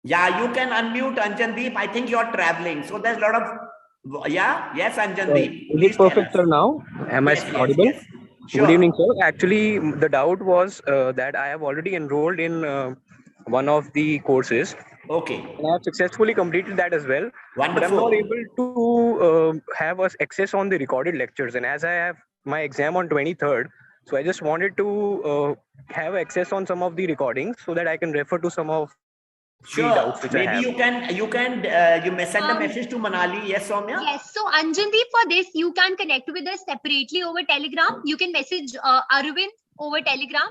Yeah, you can unmute Anjandeep. I think you're traveling. So there's a lot of, yeah, yes, Anjandeep. Is it perfect, sir, now? Am I Yes, yes, audible? yes. Sure. Good evening, sir. Actually, the doubt was that I have already enrolled in one of the courses. Okay. And I have successfully completed that as well. Wonderful. But I'm not able to have us access on the recorded lectures. And as I have my exam on 23rd, so I just wanted to have access on some of the recordings so that I can refer to some of Sure. the doubts which Maybe I have. you may send a message to Manali. Yes, Soumya? Yes. So Anjandeep, for this, you can connect with us separately over Telegram. You can message Arvind over Telegram,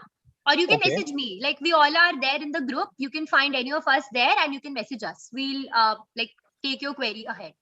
or you can Okay. message me. Like, we all are there in the group. You can find any of us there and you can message us. We'll like take your query ahead.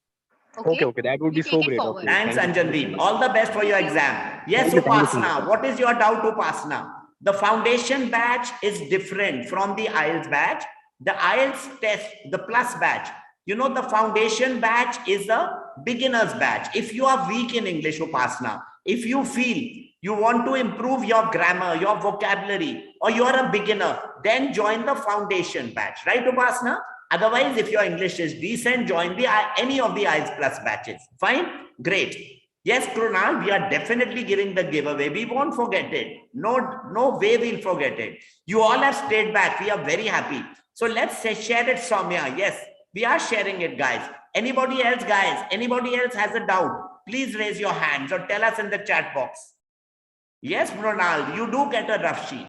Okay, that would be so take it great. forward. Okay, Thanks, thank you. Anjandeep. All the best for your exam. Yes, Thank you so Upasna. much. What is your doubt, Upasna? The foundation batch is different from the IELTS batch. The IELTS test, the plus batch. You know, the foundation batch is a beginner's batch. If you are weak in English, Upasna, if you feel you want to improve your grammar, your vocabulary, or you are a beginner, then join the foundation batch, right, Upasna? Otherwise, if your English is decent, join any of the IELTS Plus batches. Fine? Great. Yes, Krunal, we are definitely giving the giveaway. We won't forget it. No way we'll forget it. You all have stayed back. We are very happy. So let's share it, Soumya. Yes, we are sharing it, guys. Anybody else, guys? Anybody else has a doubt? Please raise your hands or tell us in the chat box. Yes, Krunal, you do get a rough sheet.